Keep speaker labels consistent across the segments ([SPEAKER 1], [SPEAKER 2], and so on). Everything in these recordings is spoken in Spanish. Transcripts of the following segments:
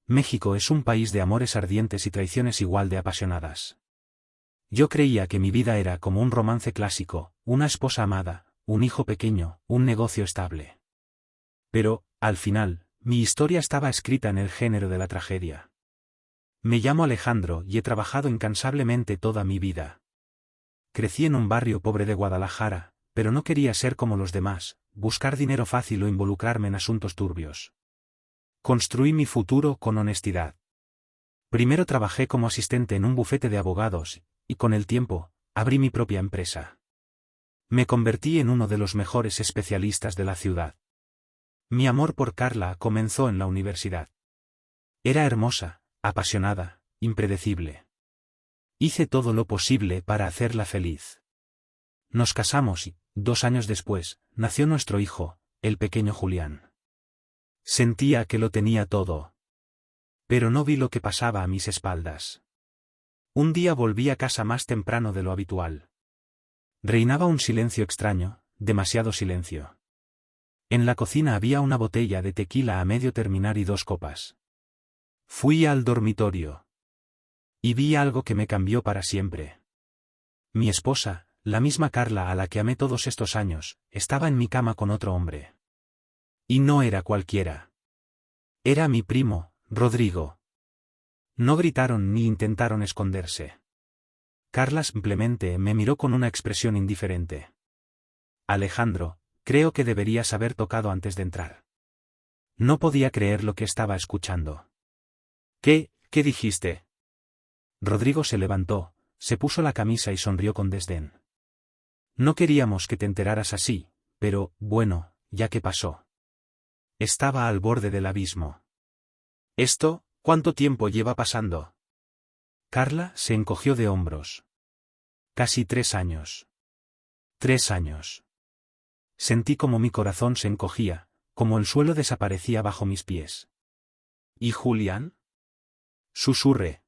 [SPEAKER 1] México es un país de amores ardientes y traiciones igual de apasionadas. Yo creía que mi vida era como un romance clásico, una esposa amada, un hijo pequeño, un negocio estable. Pero, al final, mi historia estaba escrita en el género de la tragedia. Me llamo Alejandro y he trabajado incansablemente toda mi vida. Crecí en un barrio pobre de Guadalajara, pero no quería ser como los demás, buscar dinero fácil o involucrarme en asuntos turbios. Construí mi futuro con honestidad. Primero trabajé como asistente en un bufete de abogados, y con el tiempo, abrí mi propia empresa. Me convertí en uno de los mejores especialistas de la ciudad. Mi amor por Carla comenzó en la universidad. Era hermosa, apasionada, impredecible. Hice todo lo posible para hacerla feliz. Nos casamos y, 2 años después, nació nuestro hijo, el pequeño Julián. Sentía que lo tenía todo. Pero no vi lo que pasaba a mis espaldas. Un día volví a casa más temprano de lo habitual. Reinaba un silencio extraño, demasiado silencio. En la cocina había una botella de tequila a medio terminar y 2 copas. Fui al dormitorio. Y vi algo que me cambió para siempre. Mi esposa, la misma Carla a la que amé todos estos años, estaba en mi cama con otro hombre. Y no era cualquiera. Era mi primo, Rodrigo. No gritaron ni intentaron esconderse. Carla simplemente me miró con una expresión indiferente. Alejandro, creo que deberías haber tocado antes de entrar. No podía creer lo que estaba escuchando. ¿Qué dijiste? Rodrigo se levantó, se puso la camisa y sonrió con desdén. No queríamos que te enteraras así, pero, bueno, ya que pasó. Estaba al borde del abismo. ¿Esto, cuánto tiempo lleva pasando? Carla se encogió de hombros. Casi 3 años. 3 años. Sentí como mi corazón se encogía, como el suelo desaparecía bajo mis pies. ¿Y Julián? Susurré.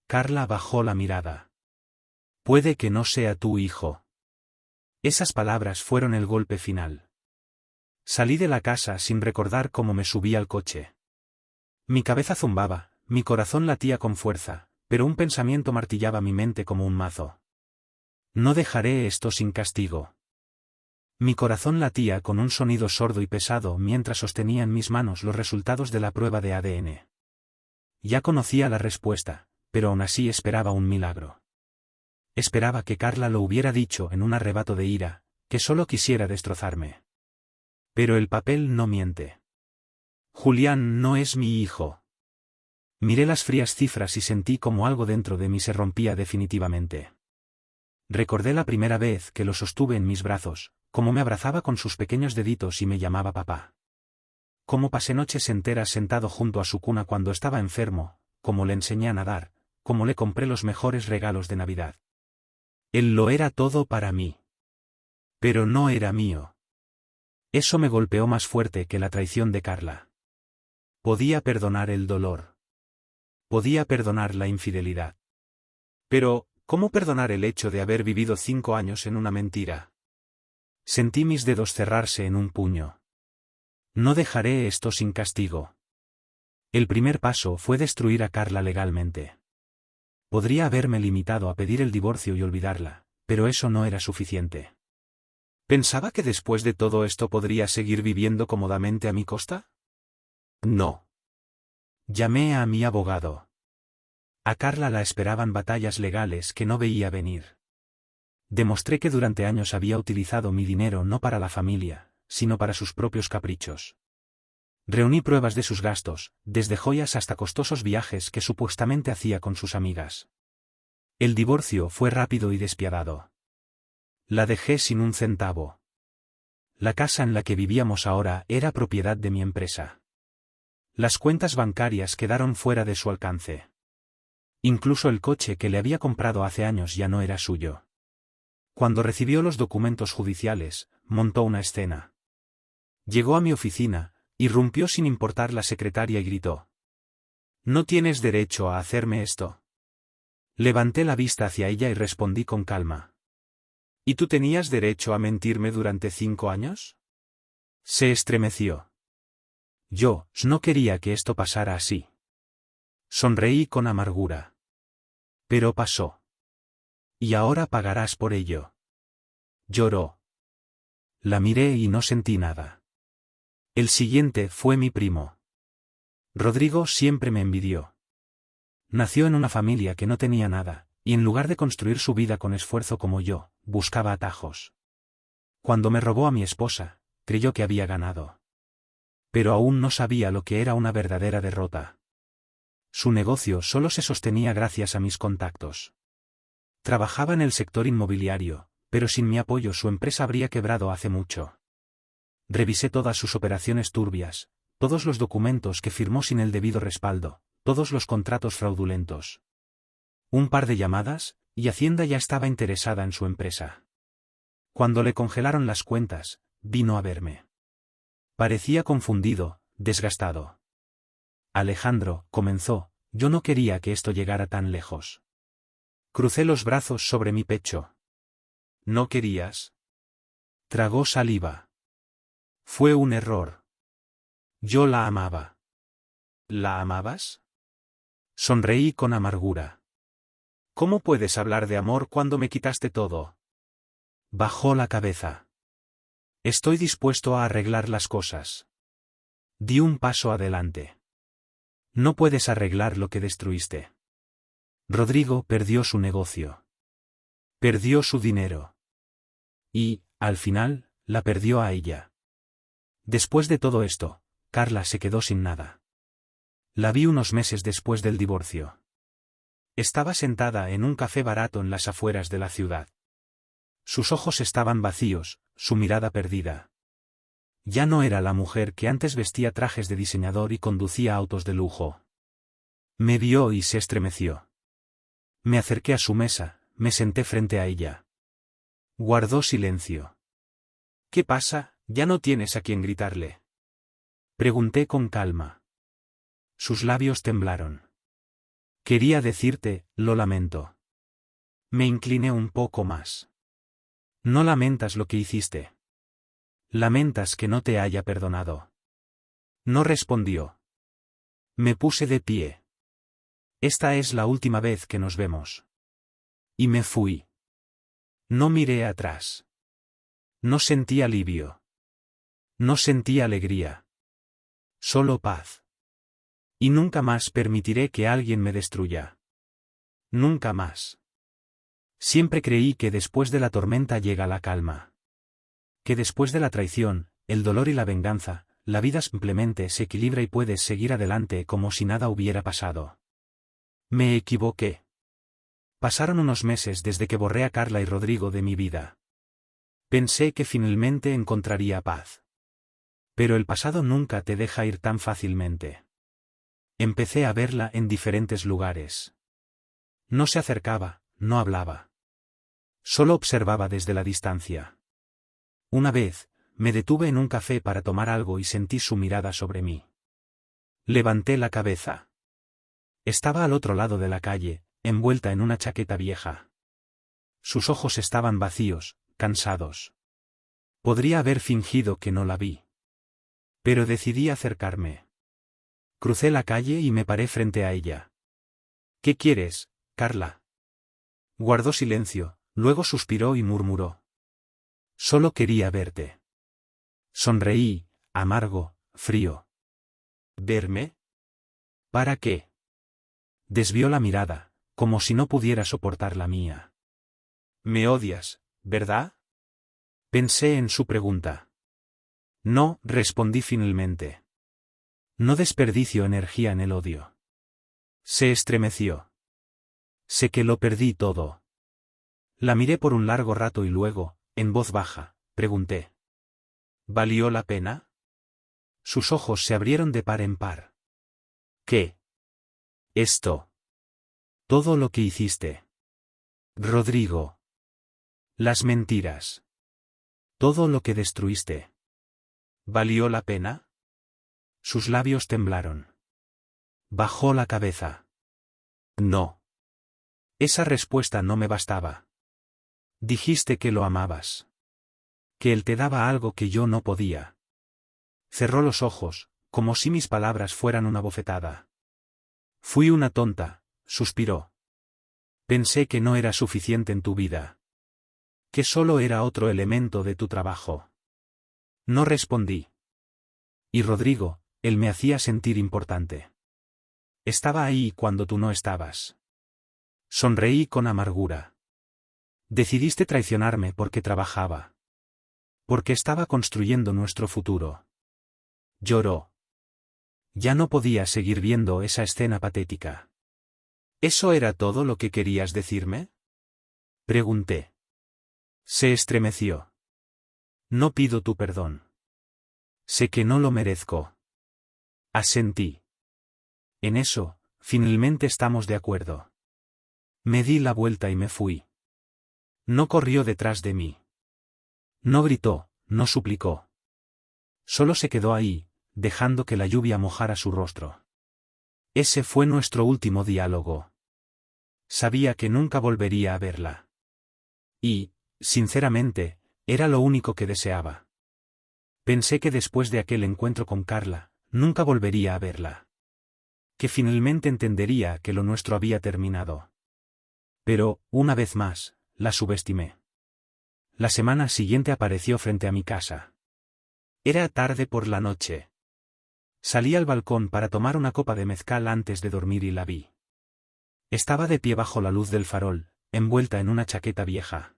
[SPEAKER 1] Carla bajó la mirada. Puede que no sea tu hijo. Esas palabras fueron el golpe final. Salí de la casa sin recordar cómo me subí al coche. Mi cabeza zumbaba, mi corazón latía con fuerza, pero un pensamiento martillaba mi mente como un mazo. No dejaré esto sin castigo. Mi corazón latía con un sonido sordo y pesado mientras sostenía en mis manos los resultados de la prueba de ADN. Ya conocía la respuesta, pero aún así esperaba un milagro. Esperaba que Carla lo hubiera dicho en un arrebato de ira, que solo quisiera destrozarme. Pero el papel no miente. Julián no es mi hijo. Miré las frías cifras y sentí como algo dentro de mí se rompía definitivamente. Recordé la primera vez que lo sostuve en mis brazos, cómo me abrazaba con sus pequeños deditos y me llamaba papá. Cómo pasé noches enteras sentado junto a su cuna cuando estaba enfermo, cómo le enseñé a nadar, cómo le compré los mejores regalos de Navidad. Él lo era todo para mí. Pero no era mío. Eso me golpeó más fuerte que la traición de Carla. Podía perdonar el dolor. Podía perdonar la infidelidad. Pero, ¿cómo perdonar el hecho de haber vivido 5 años en una mentira? Sentí mis dedos cerrarse en un puño. No dejaré esto sin castigo. El primer paso fue destruir a Carla legalmente. Podría haberme limitado a pedir el divorcio y olvidarla, pero eso no era suficiente. ¿Pensaba que después de todo esto podría seguir viviendo cómodamente a mi costa? No. Llamé a mi abogado. A Carla la esperaban batallas legales que no veía venir. Demostré que durante años había utilizado mi dinero no para la familia, sino para sus propios caprichos. Reuní pruebas de sus gastos, desde joyas hasta costosos viajes que supuestamente hacía con sus amigas. El divorcio fue rápido y despiadado. La dejé sin un centavo. La casa en la que vivíamos ahora era propiedad de mi empresa. Las cuentas bancarias quedaron fuera de su alcance. Incluso el coche que le había comprado hace años ya no era suyo. Cuando recibió los documentos judiciales, montó una escena. Llegó a mi oficina, irrumpió sin importar la secretaria y gritó: «No tienes derecho a hacerme esto». Levanté la vista hacia ella y respondí con calma: «¿Y tú tenías derecho a mentirme durante 5 años?» Se estremeció. Yo no quería que esto pasara así. Sonreí con amargura. Pero pasó. Y ahora pagarás por ello. Lloró. La miré y no sentí nada. El siguiente fue mi primo. Rodrigo siempre me envidió. Nació en una familia que no tenía nada, y en lugar de construir su vida con esfuerzo como yo, buscaba atajos. Cuando me robó a mi esposa, creyó que había ganado. Pero aún no sabía lo que era una verdadera derrota. Su negocio solo se sostenía gracias a mis contactos. Trabajaba en el sector inmobiliario, pero sin mi apoyo su empresa habría quebrado hace mucho. Revisé todas sus operaciones turbias, todos los documentos que firmó sin el debido respaldo, todos los contratos fraudulentos. Un par de llamadas, y Hacienda ya estaba interesada en su empresa. Cuando le congelaron las cuentas, vino a verme. Parecía confundido, desgastado. Alejandro, comenzó, yo no quería que esto llegara tan lejos. Crucé los brazos sobre mi pecho. ¿No querías? Tragó saliva. Fue un error. Yo la amaba. ¿La amabas? Sonreí con amargura. ¿Cómo puedes hablar de amor cuando me quitaste todo? Bajó la cabeza. Estoy dispuesto a arreglar las cosas. Di un paso adelante. No puedes arreglar lo que destruiste. Rodrigo perdió su negocio. Perdió su dinero. Y, al final, la perdió a ella. Después de todo esto, Carla se quedó sin nada. La vi unos meses después del divorcio. Estaba sentada en un café barato en las afueras de la ciudad. Sus ojos estaban vacíos, su mirada perdida. Ya no era la mujer que antes vestía trajes de diseñador y conducía autos de lujo. Me vio y se estremeció. Me acerqué a su mesa, me senté frente a ella. Guardó silencio. ¿Qué pasa? ¿Ya no tienes a quien gritarle? Pregunté con calma. Sus labios temblaron. Quería decirte, lo lamento. Me incliné un poco más. No lamentas lo que hiciste. Lamentas que no te haya perdonado. No respondió. Me puse de pie. Esta es la última vez que nos vemos. Y me fui. No miré atrás. No sentí alivio. No sentí alegría. Solo paz. Y nunca más permitiré que alguien me destruya. Nunca más. Siempre creí que después de la tormenta llega la calma. Que después de la traición, el dolor y la venganza, la vida simplemente se equilibra y puedes seguir adelante como si nada hubiera pasado. Me equivoqué. Pasaron unos meses desde que borré a Carla y Rodrigo de mi vida. Pensé que finalmente encontraría paz. Pero el pasado nunca te deja ir tan fácilmente. Empecé a verla en diferentes lugares. No se acercaba, no hablaba. Solo observaba desde la distancia. Una vez, me detuve en un café para tomar algo y sentí su mirada sobre mí. Levanté la cabeza. Estaba al otro lado de la calle, envuelta en una chaqueta vieja. Sus ojos estaban vacíos, cansados. Podría haber fingido que no la vi. Pero decidí acercarme. Crucé la calle y me paré frente a ella. ¿Qué quieres, Carla? Guardó silencio, luego suspiró y murmuró. Solo quería verte. Sonreí, amargo, frío. ¿Verme? ¿Para qué? Desvió la mirada, como si no pudiera soportar la mía. Me odias, ¿verdad? Pensé en su pregunta. No, respondí finalmente. No desperdicio energía en el odio. Se estremeció. Sé que lo perdí todo. La miré por un largo rato y luego, en voz baja, pregunté. ¿Valió la pena? Sus ojos se abrieron de par en par. ¿Qué? Esto. Todo lo que hiciste. Rodrigo. Las mentiras. Todo lo que destruiste. ¿Valió la pena? Sus labios temblaron. Bajó la cabeza. No. Esa respuesta no me bastaba. Dijiste que lo amabas. Que él te daba algo que yo no podía. Cerró los ojos, como si mis palabras fueran una bofetada. Fui una tonta, suspiró. Pensé que no era suficiente en tu vida. Que solo era otro elemento de tu trabajo. No respondí. Y Rodrigo, él me hacía sentir importante. Estaba ahí cuando tú no estabas. Sonreí con amargura. Decidiste traicionarme porque trabajaba. Porque estaba construyendo nuestro futuro. Lloró. Ya no podía seguir viendo esa escena patética. ¿Eso era todo lo que querías decirme? Pregunté. Se estremeció. No pido tu perdón. Sé que no lo merezco. Asentí. En eso, finalmente estamos de acuerdo. Me di la vuelta y me fui. No corrió detrás de mí. No gritó, no suplicó. Solo se quedó ahí, dejando que la lluvia mojara su rostro. Ese fue nuestro último diálogo. Sabía que nunca volvería a verla. Y, sinceramente, era lo único que deseaba. Pensé que después de aquel encuentro con Carla, nunca volvería a verla. Que finalmente entendería que lo nuestro había terminado. Pero, una vez más, la subestimé. La semana siguiente apareció frente a mi casa. Era tarde por la noche. Salí al balcón para tomar una copa de mezcal antes de dormir y la vi. Estaba de pie bajo la luz del farol, envuelta en una chaqueta vieja.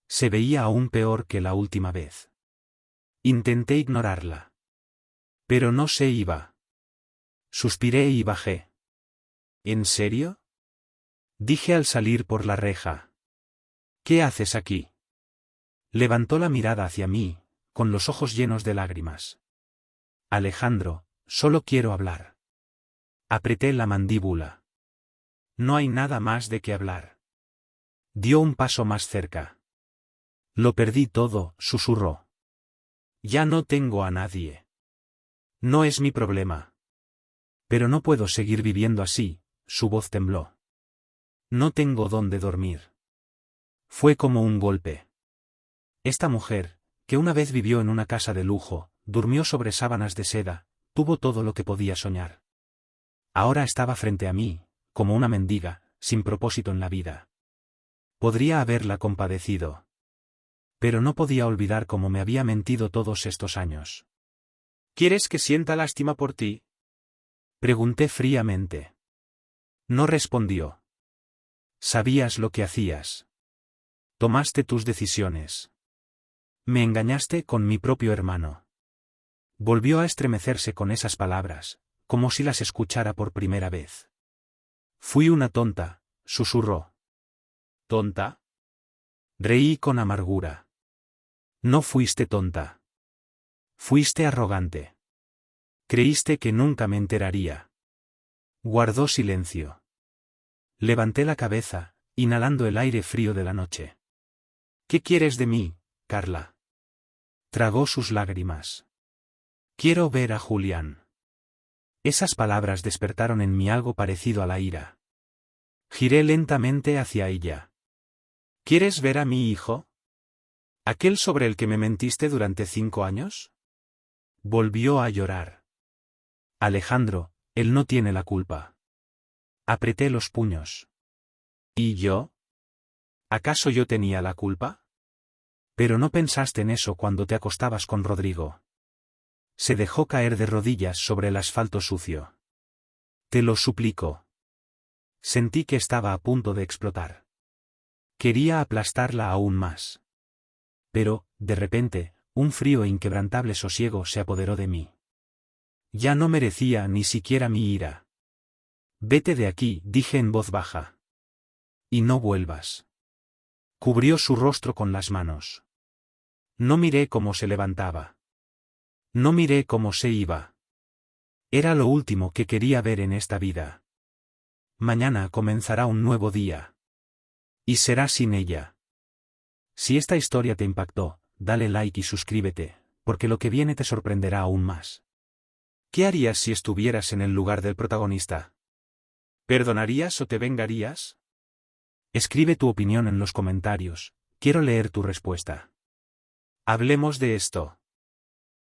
[SPEAKER 1] Se veía aún peor que la última vez. Intenté ignorarla. Pero no se iba. Suspiré y bajé. ¿En serio? Dije al salir por la reja. ¿Qué haces aquí? Levantó la mirada hacia mí, con los ojos llenos de lágrimas. Alejandro, solo quiero hablar. Apreté la mandíbula. No hay nada más de qué hablar. Dio un paso más cerca. Lo perdí todo, susurró. Ya no tengo a nadie. No es mi problema. Pero no puedo seguir viviendo así, su voz tembló. No tengo dónde dormir. Fue como un golpe. Esta mujer, que una vez vivió en una casa de lujo, durmió sobre sábanas de seda, tuvo todo lo que podía soñar. Ahora estaba frente a mí, como una mendiga, sin propósito en la vida. Podría haberla compadecido. Pero no podía olvidar cómo me había mentido todos estos años. ¿Quieres que sienta lástima por ti? Pregunté fríamente. No respondió. Sabías lo que hacías. Tomaste tus decisiones. Me engañaste con mi propio hermano. Volvió a estremecerse con esas palabras, como si las escuchara por primera vez. Fui una tonta, susurró. ¿Tonta? Reí con amargura. No fuiste tonta. Fuiste arrogante. Creíste que nunca me enteraría. Guardó silencio. Levanté la cabeza, inhalando el aire frío de la noche. ¿Qué quieres de mí, Carla? Tragó sus lágrimas. Quiero ver a Julián. Esas palabras despertaron en mí algo parecido a la ira. Giré lentamente hacia ella. ¿Quieres ver a mi hijo? ¿Aquel sobre el que me mentiste durante 5 años? Volvió a llorar. Alejandro, él no tiene la culpa. Apreté los puños. ¿Y yo? ¿Acaso yo tenía la culpa? Pero no pensaste en eso cuando te acostabas con Rodrigo. Se dejó caer de rodillas sobre el asfalto sucio. Te lo suplico. Sentí que estaba a punto de explotar. Quería aplastarla aún más. Pero, de repente, un frío e inquebrantable sosiego se apoderó de mí. Ya no merecía ni siquiera mi ira. Vete de aquí, dije en voz baja. Y no vuelvas. Cubrió su rostro con las manos. No miré cómo se levantaba. No miré cómo se iba. Era lo último que quería ver en esta vida. Mañana comenzará un nuevo día. Y será sin ella. Si esta historia te impactó, dale like y suscríbete, porque lo que viene te sorprenderá aún más. ¿Qué harías si estuvieras en el lugar del protagonista? ¿Perdonarías o te vengarías? Escribe tu opinión en los comentarios, quiero leer tu respuesta. Hablemos de esto.